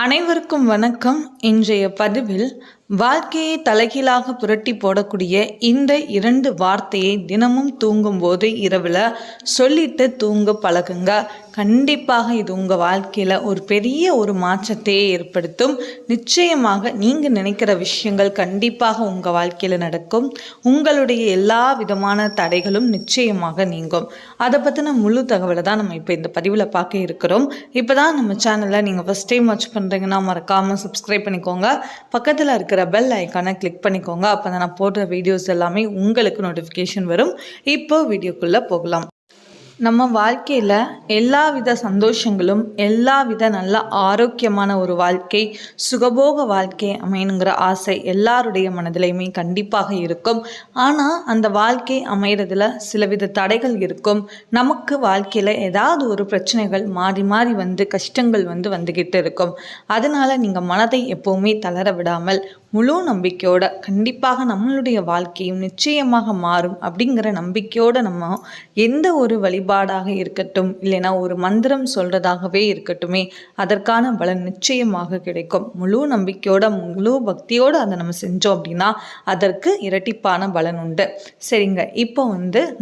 அனைவருக்கும் வணக்கம். இன்றைய பதிவில் வாழ்க்கையை தலைகீழாக புரட்டி போடக்கூடிய இந்த 2 வார்த்தையை தினமும் தூங்கும்போது இரவில் சொல்லிட்டு தூங்க பழகுங்க. கண்டிப்பாக இது உங்கள் வாழ்க்கையில் ஒரு பெரிய மாற்றத்தையே ஏற்படுத்தும். நிச்சயமாக நீங்கள் நினைக்கிற விஷயங்கள் கண்டிப்பாக உங்கள் வாழ்க்கையில் நடக்கும். உங்களுடைய எல்லா விதமான தடைகளும் நிச்சயமாக நீங்கும். அதை பற்றின முழு தகவலை தான் நம்ம இப்போ இந்த பதிவில் பார்க்க இருக்கிறோம். இப்போ தான் நம்ம சேனலில் நீங்கள் ஃபஸ்ட் டைம் வாட்ச் பண்ணுறீங்கன்னா மறக்காமல் சப்ஸ்கிரைப் பண்ணிக்கோங்க. பக்கத்தில் இருக்கிற பெல் ஐக்கானை கிளிக் பண்ணிக்கோங்க. அப்போ தான் நான் போடுற வீடியோஸ் எல்லாமே உங்களுக்கு நோட்டிஃபிகேஷன் வரும். இப்போ வீடியோக்குள்ளே போகலாம். நம்ம வாழ்க்கையில் எல்லா வித சந்தோஷங்களும் எல்லா வித நல்ல ஆரோக்கியமான ஒரு வாழ்க்கை, சுகபோக வாழ்க்கை அமையணுங்கிற ஆசை எல்லாருடைய மனதிலையுமே கண்டிப்பாக இருக்கும். ஆனால் அந்த வாழ்க்கை அமைகிறதுல சிலவித தடைகள் இருக்கும். நமக்கு வாழ்க்கையில் ஏதாவது ஒரு பிரச்சனைகள் மாறி மாறி வந்து கஷ்டங்கள் வந்துக்கிட்டு இருக்கும். அதனால் நீங்கள் மனதை எப்போவுமே தளர விடாமல் முழு நம்பிக்கையோட கண்டிப்பாக நம்மளுடைய வாழ்க்கையும் நிச்சயமாக மாறும் அப்படிங்கிற நம்பிக்கையோடு நம்ம எந்த ஒரு வழிபாடாக இருக்கட்டும், இல்லைனா ஒரு மந்திரம் சொல்கிறதாகவே இருக்கட்டுமே, அதற்கான பலன் நிச்சயமாக கிடைக்கும். முழு நம்பிக்கையோட முழு பக்தியோடு அதை நம்ம செஞ்சோம் அப்படின்னா அதற்கு இரட்டிப்பான பலன் உண்டு. சரிங்க, இப்போ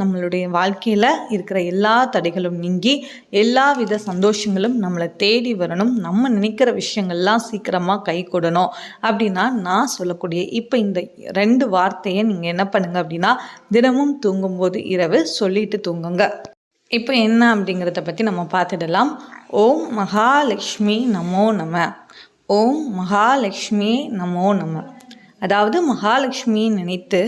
நம்மளுடைய வாழ்க்கையில் இருக்கிற எல்லா தடைகளும் நீங்கி எல்லா வித சந்தோஷங்களும் நம்மளை தேடி வரணும். நம்ம நினைக்கிற விஷயங்கள்லாம் சீக்கிரமாக கை கொடுணும் அப்படின்னா நான் சொல்லக்கூடிய இப்போ இந்த 2 வார்த்தையை நீங்கள் என்ன பண்ணுங்க அப்படின்னா தினமும் தூங்கும்போது இரவு சொல்லிட்டு தூங்குங்க. இப்போ என்ன அப்படிங்கிறத பற்றி நம்ம பார்த்துடலாம். ஓம் மகாலட்சுமி நமோ நம. ஓம் மகாலட்சுமி நமோ நம. அதாவது மகாலட்சுமியை நினைத்து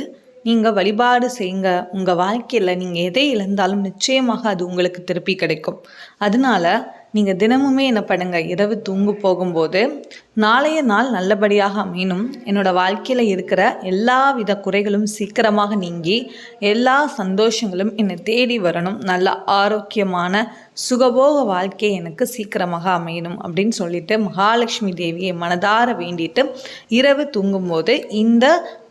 நீங்கள் வழிபாடு செய்யுங்க. உங்கள் வாழ்க்கையில் நீங்கள் எதை இழந்தாலும் நிச்சயமாக அது உங்களுக்கு திருப்பி கிடைக்கும். அதனால நீங்கள் தினமுமே என்ன பண்ணுங்க, இரவு தூங்க போகும்போது நாளைய நாள் நல்லபடியாக அமையணும், என்னோடய வாழ்க்கையில் இருக்கிற எல்லா வித குறைகளும் சீக்கிரமாக நீங்கி எல்லா சந்தோஷங்களும் என்னை தேடி வரணும், நல்ல ஆரோக்கியமான சுகபோக வாழ்க்கை எனக்கு சீக்கிரமாக அமையணும் அப்படின்னு சொல்லிட்டு மகாலட்சுமி தேவியை மனதார வேண்டிட்டு இரவு தூங்கும்போது இந்த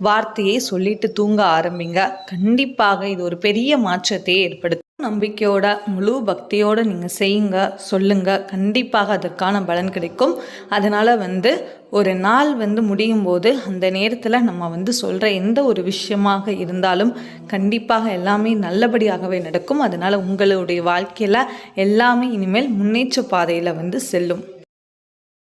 வார்த்தையை சொல்லிட்டு தூங்க ஆரம்பிங்க. கண்டிப்பாக இது ஒரு பெரிய மாற்றத்தை ஏற்படுத்தும். நம்பிக்கையோட முழு பக்தியோடு நீங்கள் செய்யுங்க, சொல்லுங்கள். கண்டிப்பாக அதற்கான பலன் கிடைக்கும். அதனால் ஒரு நாள் முடியும் போது அந்த நேரத்தில் நம்ம சொல்கிற எந்த ஒரு விஷயமாக இருந்தாலும் கண்டிப்பாக எல்லாமே நல்லபடியாகவே நடக்கும். அதனால் உங்களுடைய வாழ்க்கையில் எல்லாமே இனிமேல் முன்னேற்ற பாதையில் செல்லும்.